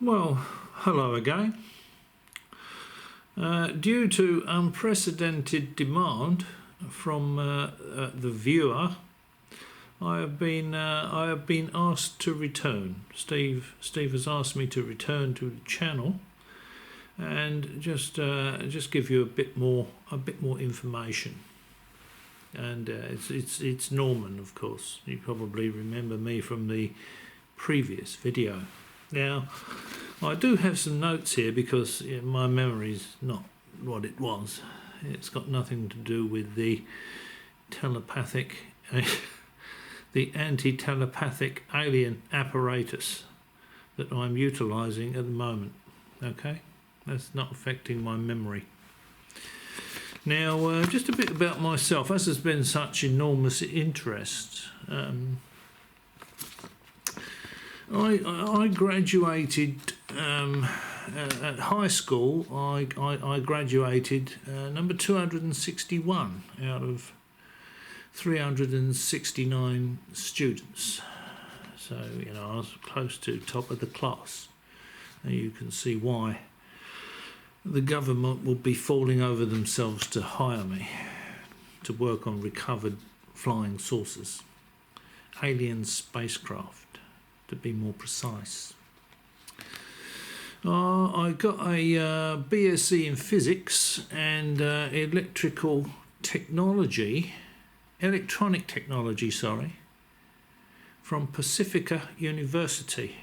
Well, hello again. Due to unprecedented demand from the viewer, I have been asked to return. Steve has asked me to return to the channel and just give you a bit more information. And it's Norman, of course. You probably remember me from the previous video. Now, I do have some notes here because my memory's not what it was. It's got nothing to do with the telepathic, the anti-telepathic alien apparatus that I'm utilising at the moment. Okay, that's not affecting my memory. Now, just a bit about myself. As there's been such enormous interest, I graduated at high school. I graduated number 261 out of 369 students. So I was close to top of the class. And you can see why the government would be falling over themselves to hire me to work on recovered flying saucers, alien spacecraft, to be more precise. I got a BSc in physics and electronic technology, from Pacifica University.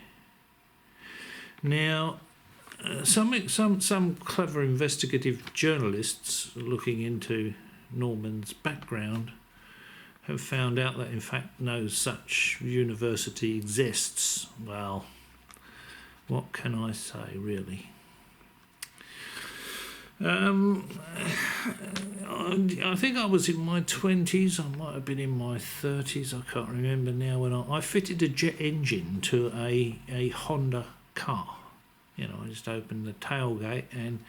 Now, some clever investigative journalists looking into Norman's background have found out that in fact no such university exists. Well, what can I say really? I think I was in my 20s, I might have been in my 30s, I can't remember now, when I fitted a jet engine to a Honda car. I just opened the tailgate and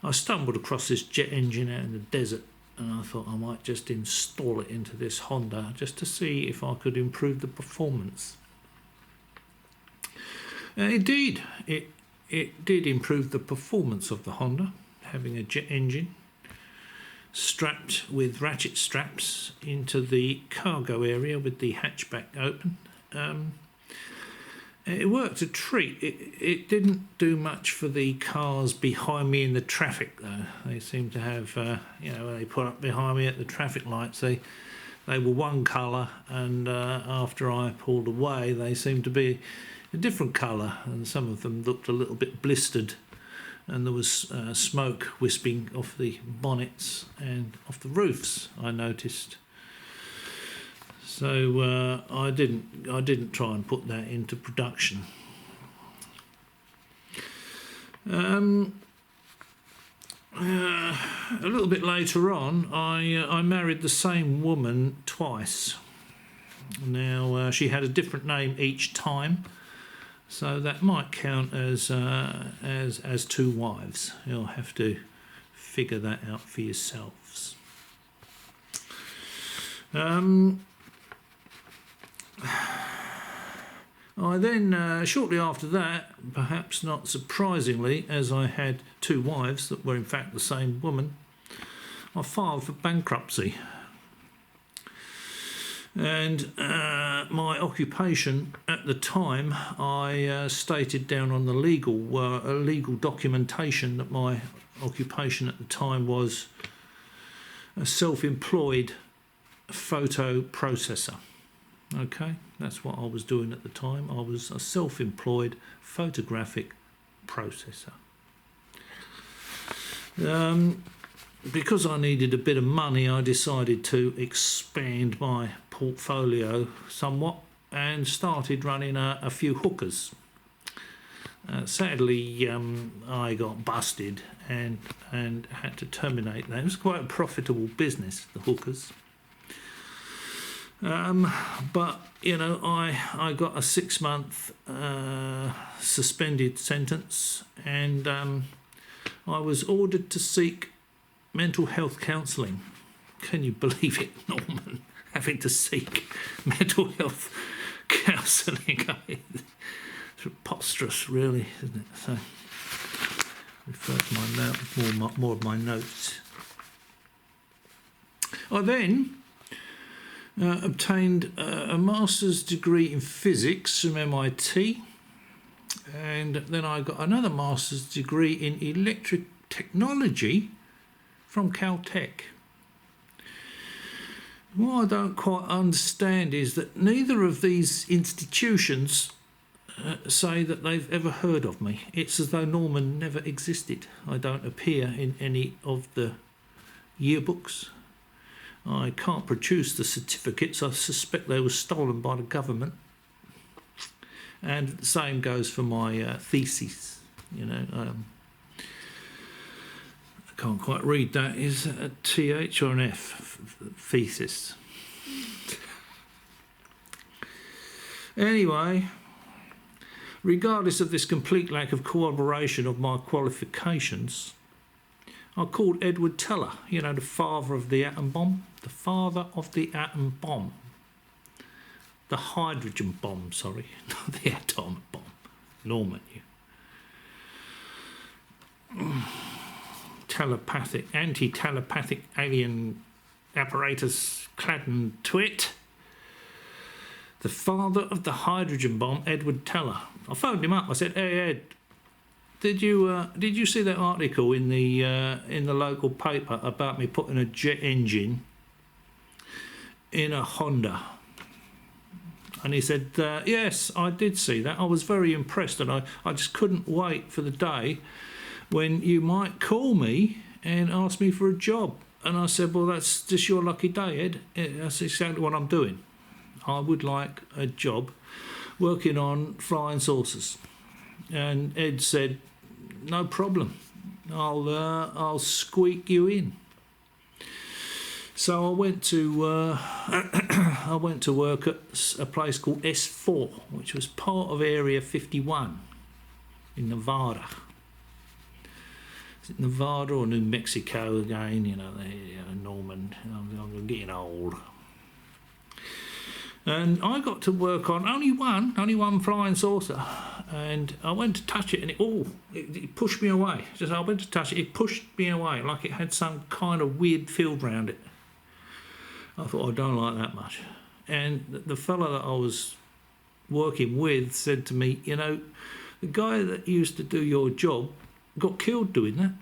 I stumbled across this jet engine out in the desert, and I thought I might just install it into this Honda just to see if I could improve the performance. Indeed, it did improve the performance of the Honda, having a jet engine strapped with ratchet straps into the cargo area with the hatchback open. It worked a treat. It didn't do much for the cars behind me in the traffic, though. They seemed to have, when they put up behind me at the traffic lights, they were one colour, and after I pulled away, they seemed to be a different colour, and some of them looked a little bit blistered, and there was smoke wisping off the bonnets and off the roofs, I noticed. So I didn't try and put that into production. A little bit later on, I married the same woman twice. Now she had a different name each time, so that might count as two wives. You'll have to figure that out for yourselves. I then, shortly after that, perhaps not surprisingly, as I had two wives that were in fact the same woman, I filed for bankruptcy. And my occupation at the time, I stated down on the legal documentation that my occupation at the time was a self-employed photo processor. Okay, that's what I was doing at the time. I was a self-employed photographic processor. Because I needed a bit of money, I decided to expand my portfolio somewhat and started running a few hookers. Sadly, I got busted and had to terminate that. It was quite a profitable business, the hookers. But I got a 6-month suspended sentence, and I was ordered to seek mental health counselling. Can you believe it, Norman? Having to seek mental health counselling. preposterous, really, isn't it? So, refer to my note, more of my notes. I then obtained a master's degree in physics from MIT, and then I got another master's degree in electric technology from Caltech. What I don't quite understand is that neither of these institutions say that they've ever heard of me. It's as though Norman never existed. I don't appear in any of the yearbooks. I can't produce the certificates. I suspect they were stolen by the government. And the same goes for my thesis. You know, I can't quite read that. Is it a TH or an F? Thesis. Anyway, regardless of this complete lack of corroboration of my qualifications, I called Edward Teller, you know, the father of the atom bomb. The father of the atom bomb. The hydrogen bomb, sorry, not the atomic bomb. Norman, you. Anti-telepathic alien apparatus clad in twit. The father of the hydrogen bomb, Edward Teller. I phoned him up. I said, "Hey Ed, did you see that article in the local paper about me putting a jet engine in a Honda?" And he said, "Yes, I did see that. I was very impressed, and I just couldn't wait for the day when you might call me and ask me for a job." And I said, "Well, that's just your lucky day, Ed. That's exactly what I'm doing. I would like a job working on flying saucers." And Ed said, "No problem. I'll squeak you in." So I went to work at a place called S4, which was part of Area 51 in Nevada. Is it Nevada or New Mexico again? You know, Norman. I'm getting old. And I got to work on only one flying saucer, and I went to touch it, and it pushed me away. Just I went to touch it, it pushed me away like it had some kind of weird field round it. I thought, I don't like that much. And the fellow that I was working with said to me, "You know, the guy that used to do your job got killed doing that."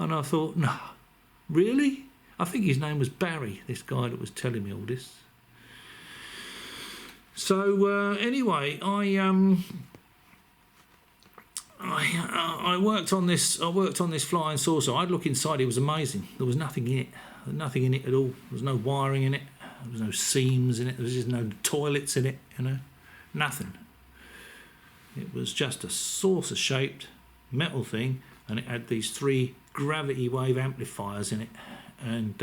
And I thought, no, really? I think his name was Barry, this guy that was telling me all this. So anyway, I worked on this. I worked on this flying saucer. I'd look inside. It was amazing. There was nothing in it. Nothing in it at all. There was no wiring in it. There was no seams in it. There was just no toilets in it. You know, nothing. It was just a saucer-shaped metal thing, and it had these 3 gravity wave amplifiers in it. And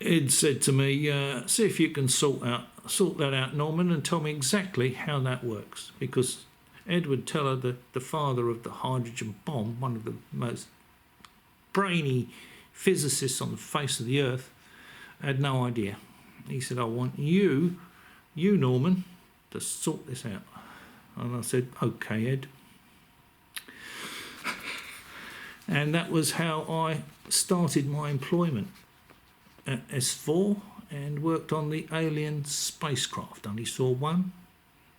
Ed said to me, "See if you can sort that out, Norman, and tell me exactly how that works." Because Edward Teller, the father of the hydrogen bomb, one of the most brainy physicists on the face of the earth, had no idea. He said, "I want you Norman, to sort this out." And I said, "Okay, Ed." And that was how I started my employment at S4 and worked on the alien spacecraft. Only saw one.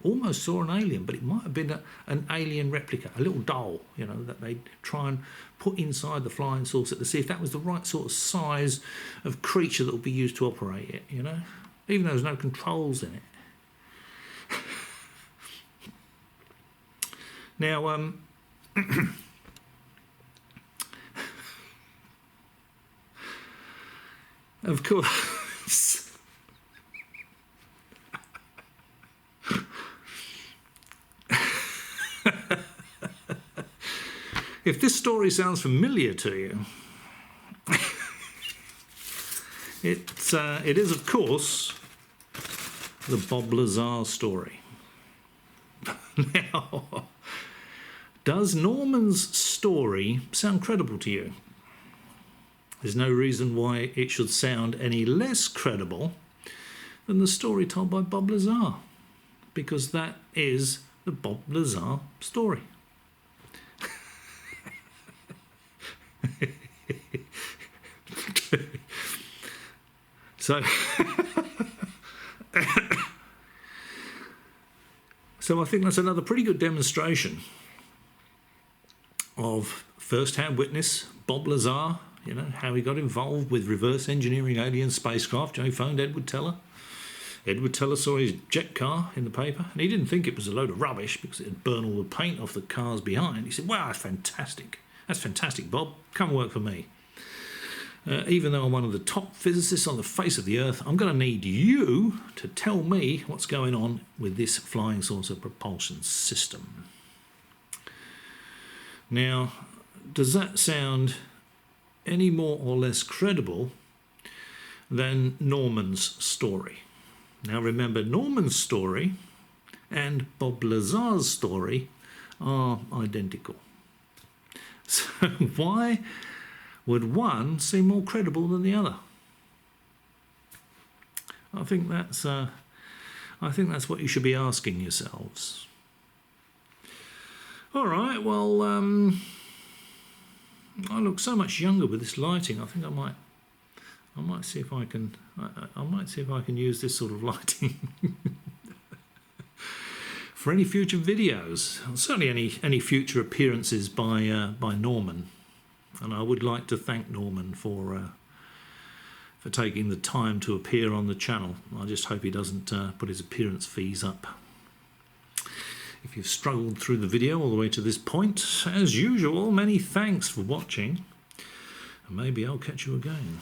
Almost saw an alien, but it might have been an alien replica, a little doll, you know, that they'd try and put inside the flying saucer to see if that was the right sort of size of creature that would be used to operate it, you know, even though there's no controls in it. Now, of course, if this story sounds familiar to you, it is, of course, the Bob Lazar story. Now, does Norman's story sound credible to you? There's no reason why it should sound any less credible than the story told by Bob Lazar, because that is the Bob Lazar story. So, so I think that's another pretty good demonstration of first-hand witness Bob Lazar, you know, how he got involved with reverse engineering alien spacecraft. He phoned Edward Teller. Edward Teller saw his jet car in the paper, and he didn't think it was a load of rubbish because it had burned all the paint off the cars behind. He said, "Wow, that's fantastic. That's fantastic, Bob. Come work for me. Even though I'm one of the top physicists on the face of the Earth, I'm going to need you to tell me what's going on with this flying saucer propulsion system." Now, does that sound any more or less credible than Norman's story? Now remember, Norman's story and Bob Lazar's story are identical. So why would one seem more credible than the other? I think that's what you should be asking yourselves. All right, well, I look so much younger with this lighting. I think I might see if I can use this sort of lighting for any future videos. Certainly any future appearances by Norman. And I would like to thank Norman for taking the time to appear on the channel. I just hope he doesn't put his appearance fees up. If you've struggled through the video all the way to this point, as usual, many thanks for watching, and maybe I'll catch you again.